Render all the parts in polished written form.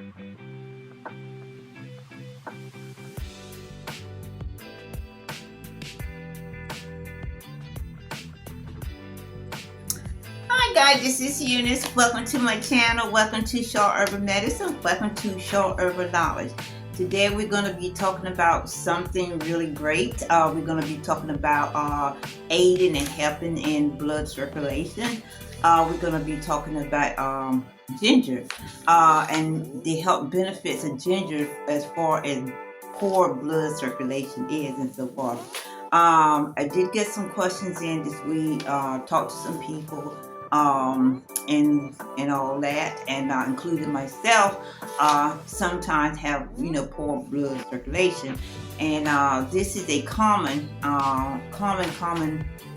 Hi guys, this is Eunice. Welcome to my channel. Welcome to Shaw Herbal Medicine. Welcome to Shaw Herbal Knowledge. Today we're going to be talking about something really great. We're going to be talking about aiding and helping in blood circulation. We're going to be talking about ginger and the health benefits of ginger as far as poor blood circulation is and so forth. I did get some questions in this week, talked to some people, and all that, and including myself, sometimes have poor blood circulation, and this is a common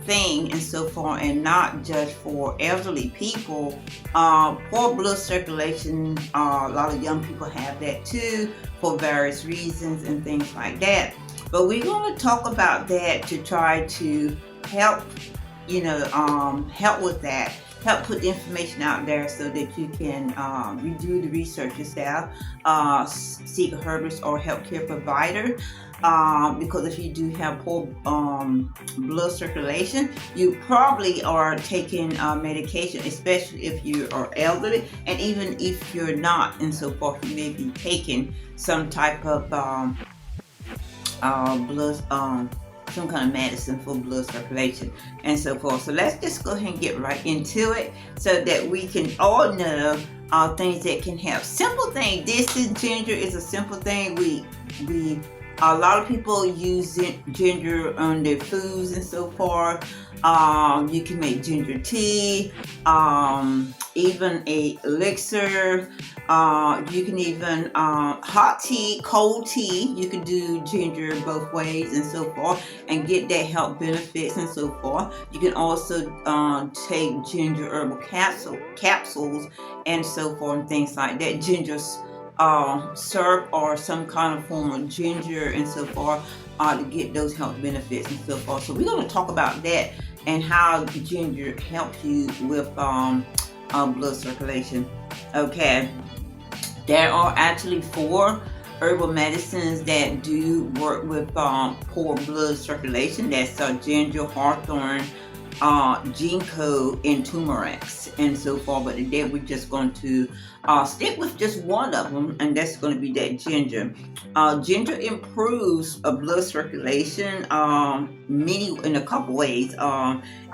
thing, and so far, and not just for elderly people. Poor blood circulation, a lot of young people have that too for various reasons and things like that. But we're going to talk about that to try to help, help with that, help put the information out there so that you can redo the research yourself, seek a herbalist or healthcare provider. Because if you do have poor blood circulation, you probably are taking medication, especially if you are elderly, and even if you're not, and so forth, you may be taking some type of blood, some kind of medicine for blood circulation and so forth. So let's just go ahead and get right into it so that we can all know things that can help. Simple thing. This is ginger is a simple thing. We a lot of people use ginger on their foods and so forth. You can make ginger tea, even a elixir. You can even hot tea, cold tea. You can do ginger both ways and so forth, and get that health benefits and so forth. You can also take ginger herbal capsules and so forth, and things like that. Ginger syrup or some kind of form of ginger and so forth to get those health benefits and so forth. So we're going to talk about that and how ginger helps you with blood circulation. Okay, there are actually 4 herbal medicines that do work with poor blood circulation. That's ginger, hawthorn, ginkgo, and turmeric and so forth. But today we're just going to stick with just one of them, and that's going to be that ginger. Ginger improves blood circulation in a couple ways.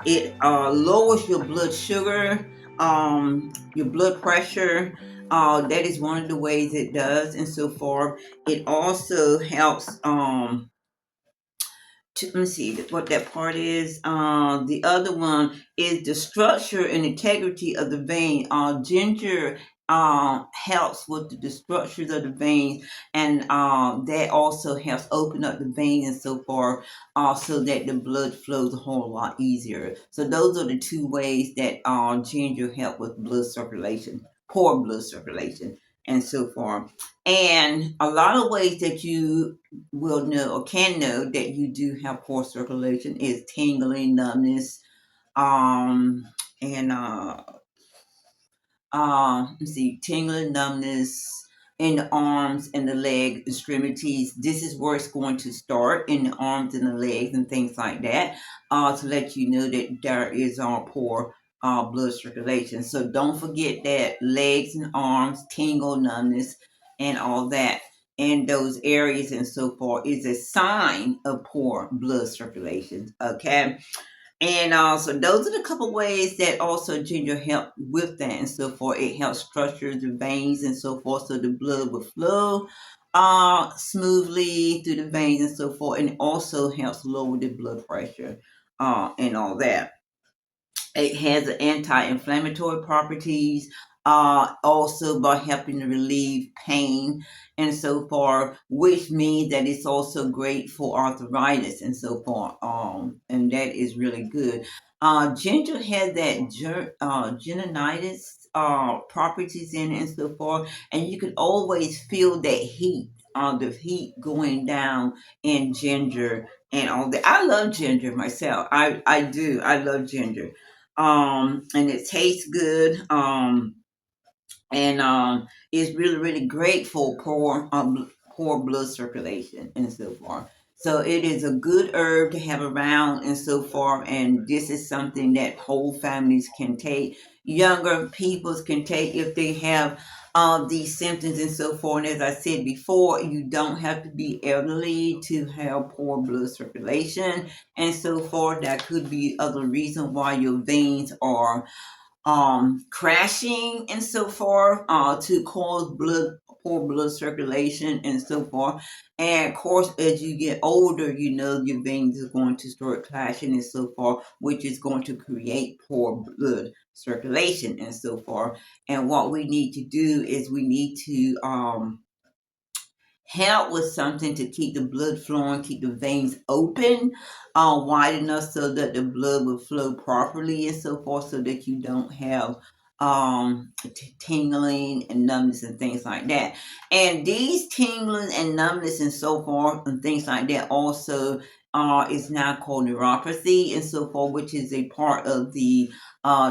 It lowers your blood sugar, your blood pressure. That is one of the ways it does, and so forth. It also helps. Let me see what that part is. The other one is the structure and integrity of the vein. Ginger helps with the structures of the veins, and that also helps open up the vein and so forth, so that the blood flows a whole lot easier. So those are the 2 ways that ginger help with blood circulation, poor blood circulation, and so forth. And a lot of ways that you will know or can know that you do have poor circulation is tingling, numbness, um, and let's see, tingling, numbness in the arms and the leg extremities. This is where it's going to start, in the arms and the legs and things like that, to let you know that there is poor blood circulation. So don't forget that legs and arms, tingle, numbness, and all that in those areas and so forth is a sign of poor blood circulation. Okay. And so those are the couple ways that also ginger help with that and so forth. It helps structure the veins and so forth, so the blood will flow smoothly through the veins and so forth. And it also helps lower the blood pressure and all that. It has anti-inflammatory properties, also by helping to relieve pain and so forth, which means that it's also great for arthritis and so forth. And that is really good. Ginger has that gingivitis properties in it and so forth, and you can always feel that heat, the heat going down in ginger and all that. I love ginger myself. I do. I love ginger. And it tastes good. and it's really really great for poor blood circulation and so forth. So it is a good herb to have around and so forth, and this is something that whole families can take. Younger peoples can take if they have these symptoms and so forth. And as I said before, you don't have to be elderly to have poor blood circulation and so forth. That could be other reason why your veins are crashing and so forth, to cause poor blood circulation and so forth. And of course, as you get older, your veins are going to start clashing and so forth, which is going to create poor blood circulation and so forth. And what we need to do is we need to help with something to keep the blood flowing, keep the veins open, wide enough so that the blood will flow properly and so forth, so that you don't have tingling and numbness and things like that. And these tingling and numbness and so forth and things like that also is now called neuropathy and so forth, which is a part of the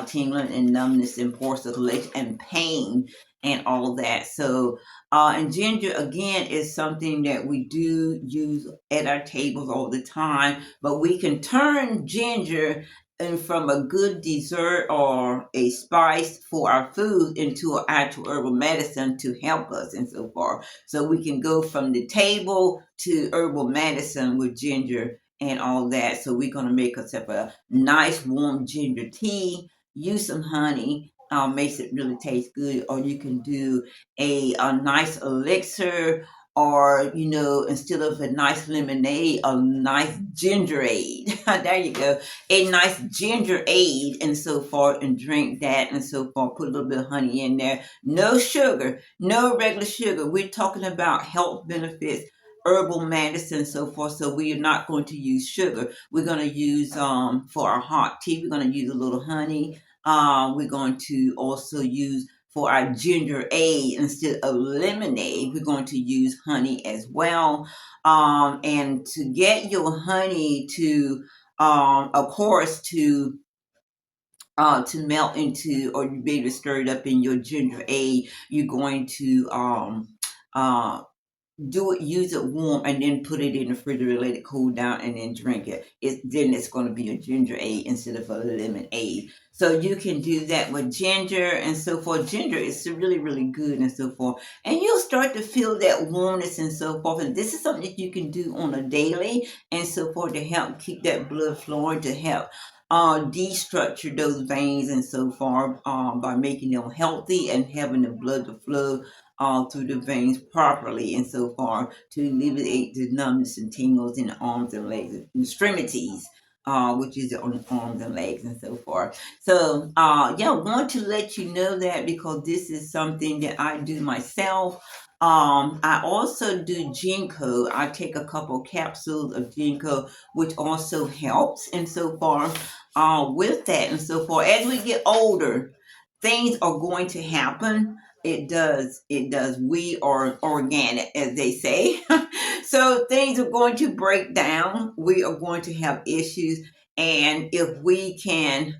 tingling and numbness and poor circulation and pain and all that. So and ginger, again, is something that we do use at our tables all the time, but we can turn ginger and from a good dessert or a spice for our food into an actual herbal medicine to help us and so forth. So we can go from the table to herbal medicine with ginger and all that. So we're going to make ourselves a nice warm ginger tea, use some honey, makes it really taste good, or you can do a nice elixir, or instead of a nice lemonade, a nice gingerade. There you go, a nice ginger aid and so forth, and drink that and so forth. Put a little bit of honey in there, no sugar, no regular sugar. We're talking about health benefits, herbal medicine and so forth. So we are not going to use sugar. We're going to use for our hot tea, we're going to use a little honey. We're going to also use for our ginger ale instead of lemonade. We're going to use honey as well. And to get your honey to, of course, to melt into, or you be able to stir it up in your ginger ale, you're going to uh, use it warm, and then put it in the refrigerator, let it cool down, and then drink it. Then it's going to be a ginger ale instead of a lemonade. So you can do that with ginger and so forth. Ginger is really really good and so forth, and you'll start to feel that warmness and so forth. And this is something that you can do on a daily and so forth, to help keep that blood flowing, to help destructure those veins and so forth, by making them healthy and having the blood to flow through the veins properly and so far, to alleviate the numbness and tingles in the arms and legs and extremities, which is on the arms and legs and so forth. So, yeah, I want to let you know that, because this is something that I do myself. I also do ginkgo. I take a couple capsules of ginkgo, which also helps and so far with that and so forth. As we get older, things are going to happen. It does. It does. We are organic, as they say. So things are going to break down. We are going to have issues. And if we can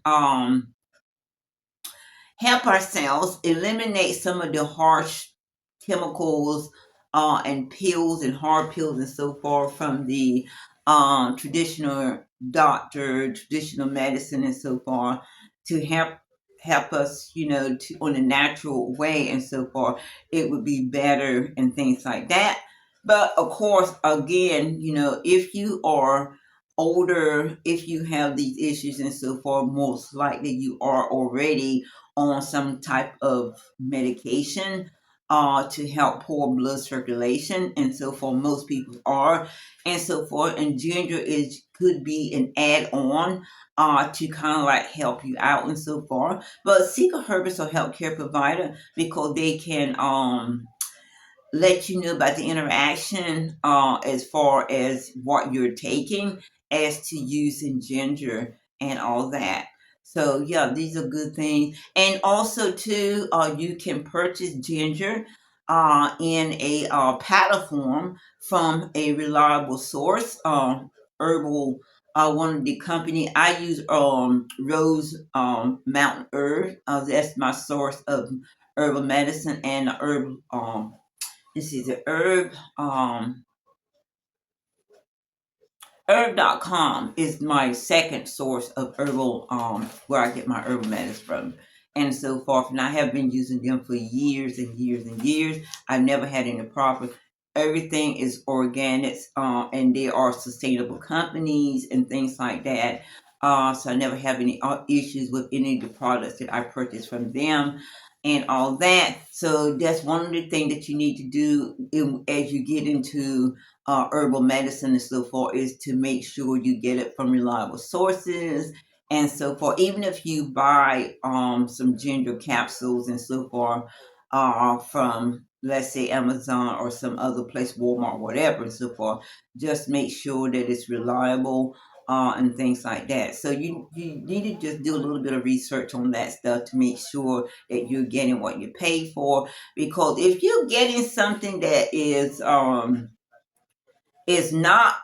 help ourselves eliminate some of the harsh chemicals and pills and hard pills and so forth from the traditional doctor, traditional medicine and so forth, to help us, to on a natural way and so forth, it would be better and things like that. But of course, again, if you are older, if you have these issues and so forth, most likely you are already on some type of medication to help poor blood circulation, and so forth. Most people are, and so forth. And ginger is could be an add-on to kind of like help you out and so forth. But seek a herbalist or healthcare provider, because they can let you know about the interaction as far as what you're taking, as to using ginger and all that. So yeah, these are good things. And also too, you can purchase ginger in a powder form from a reliable source. Herbal, one of the company I use, Rose Mountain Herb. That's my source of herbal medicine and the herb. This is the herb. Herb.com is my second source of herbal, where I get my herbal medicine from. And so forth. And I have been using them for years and years and years. I've never had any problem. Everything is organic, and they are sustainable companies and things like that. So I never have any issues with any of the products that I purchase from them and all that. So that's one of the things that you need to do as you get into herbal medicine and so forth, is to make sure you get it from reliable sources and so forth. Even if you buy some ginger capsules and so forth from, let's say, Amazon or some other place, Walmart, whatever, and so forth, just make sure that it's reliable and things like that. So you need to just do a little bit of research on that stuff to make sure that you're getting what you pay for. Because if you're getting something that is not,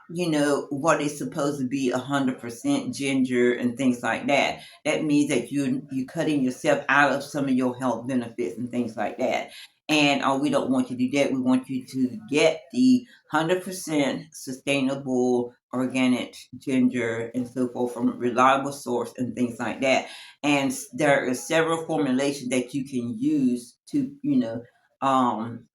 what is supposed to be 100% ginger and things like that. That means that you're cutting yourself out of some of your health benefits and things like that. And we don't want you to do that. We want you to get the 100% sustainable organic ginger and so forth from a reliable source and things like that. And there are several formulations that you can use um,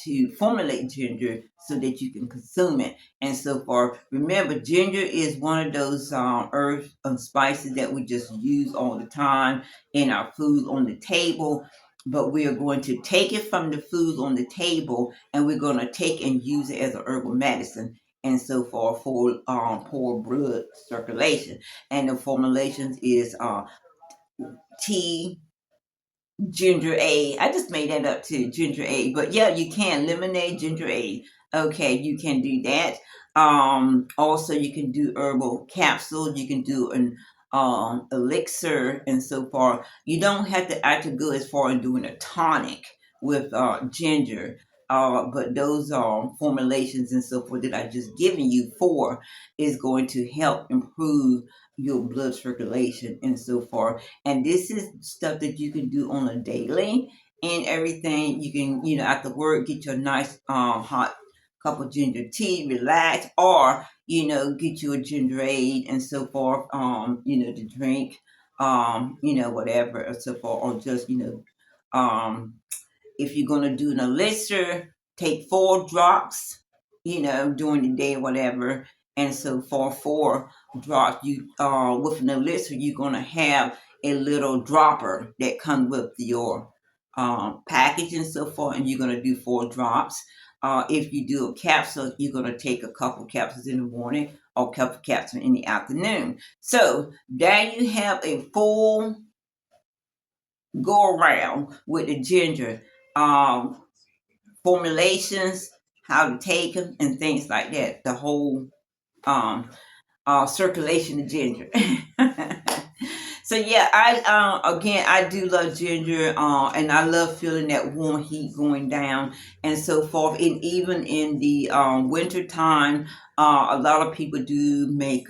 to formulate ginger so that you can consume it and so forth. Remember, ginger is one of those herbs and spices that we just use all the time in our food on the table. But we are going to take it from the food on the table, and we're going to take and use it as a herbal medicine and so forth for poor blood circulation. And the formulations is tea, ginger ale. I just made that up too, ginger ale. But yeah, you can lemonade, ginger ale. Okay, you can do that. Also you can do herbal capsule. You can do an elixir and so forth. You don't have to actually go as far as doing a tonic with ginger. But those formulations and so forth that I just given you for is going to help improve your blood circulation and so forth. And this is stuff that you can do on a daily and everything. You can, after work, get your nice hot cup of ginger tea, relax, or get you a ginger ale and so forth, to drink, whatever or so forth, or just if you're going to do an elixir, take 4 drops, during the day, whatever. And so for 4 drops, you with an elixir, you're going to have a little dropper that comes with your package and so forth, and you're going to do 4 drops. If you do a capsule, you're going to take a couple capsules in the morning or a couple capsules in the afternoon. So there you have a full go around with the ginger. Um, Formulations, how to take them, and things like that. The whole um, circulation of ginger. So yeah, I do love ginger, and I love feeling that warm heat going down and so forth. And even in the winter time, a lot of people do make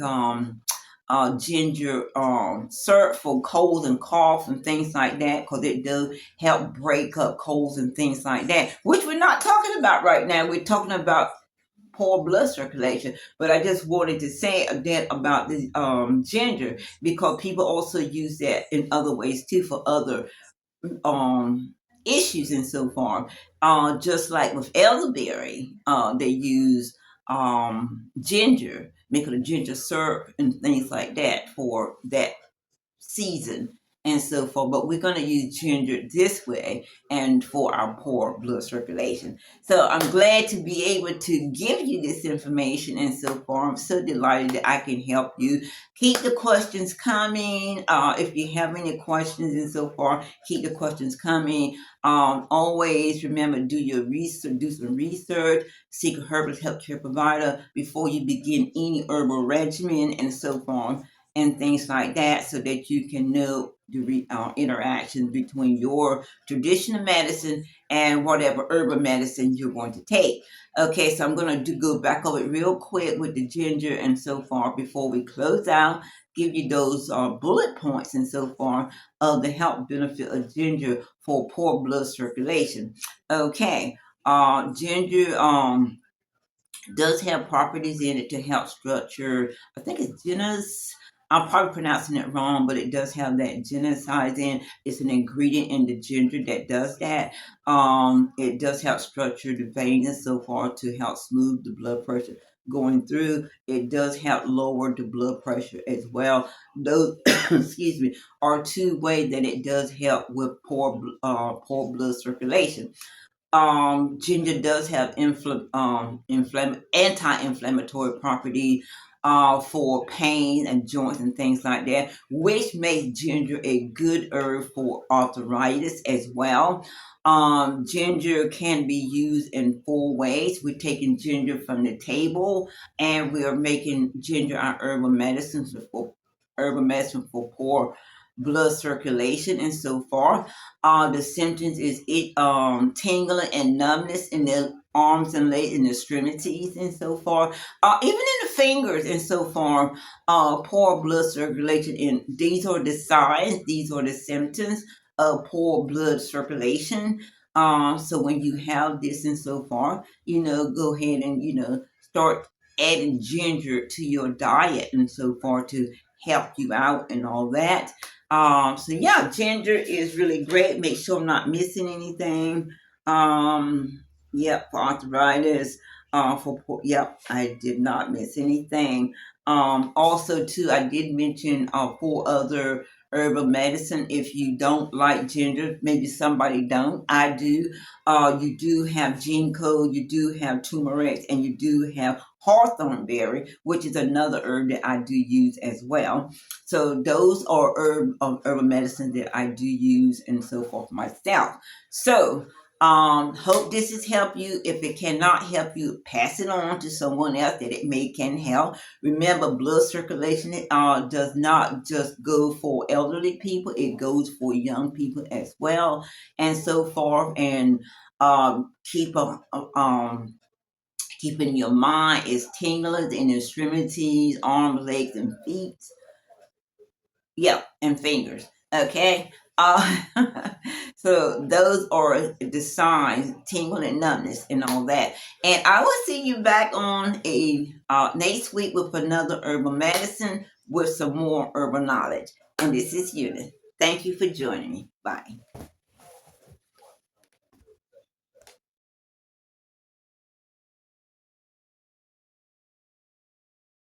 ginger syrup for colds and cough and things like that, because it does help break up colds and things like that, which we're not talking about right now. We're talking about poor blood circulation. But I just wanted to say that about the ginger, because people also use that in other ways too for other issues and so forth. Just like with elderberry, they use ginger, making a ginger syrup and things like that for that season and so forth. But we're going to use ginger this way and for our poor blood circulation. So I'm glad to be able to give you this information and so forth. I'm so delighted that I can help you. Keep the questions coming. If you have any questions and so forth, keep the questions coming. Always remember, do your research, do some research, seek a herbal healthcare provider before you begin any herbal regimen and so forth and things like that, so that you can know interactions between your traditional medicine and whatever herbal medicine you're going to take. Okay, so I'm going to go back over it real quick with the ginger and so far before we close out. Give you those bullet points and so far of the health benefit of ginger for poor blood circulation. Okay, ginger does have properties in it to help structure. I think it's genus. I'm probably pronouncing it wrong, but it does have that genesize in. It's an ingredient in the ginger that does that. It does help structure the veins and so far to help smooth the blood pressure going through. It does help lower the blood pressure as well. Those, excuse me, are two ways that it does help with poor blood circulation. Ginger does have anti-inflammatory property for pain and joints and things like that, which makes ginger a good herb for arthritis as well. Ginger can be used in four ways. We're taking ginger from the table, and we are making ginger our herbal medicine for poor blood circulation and so forth. The symptoms is it tingling and numbness in the arms and legs and extremities and so forth. Even in the fingers and so forth. Poor blood circulation, and these are the signs, these are the symptoms of poor blood circulation. So when you have this and so forth, go ahead and start adding ginger to your diet and so forth to help you out and all that. So yeah, ginger is really great. Make sure I'm not missing anything. Yep, for arthritis. Yep, I did not miss anything. Also too, I did mention four other herbal medicine. If you don't like ginger, maybe somebody don't. I do. You do have ginkgo, you do have turmeric, and you do have hawthorn berry, which is another herb that I do use as well. So those are herbal medicine that I do use and so forth myself. So hope this has helped you. If it cannot help you, pass it on to someone else that it may can help. Remember, blood circulation does not just go for elderly people; it goes for young people as well, and so forth. And keep keeping your mind is tingling in extremities, arms, legs, and feet. Yep, and fingers. Okay. So those are the signs, tingle and numbness and all that. And I will see you back on a next week with another herbal medicine with some more herbal knowledge. And this is Eunice. Thank you for joining me. Bye.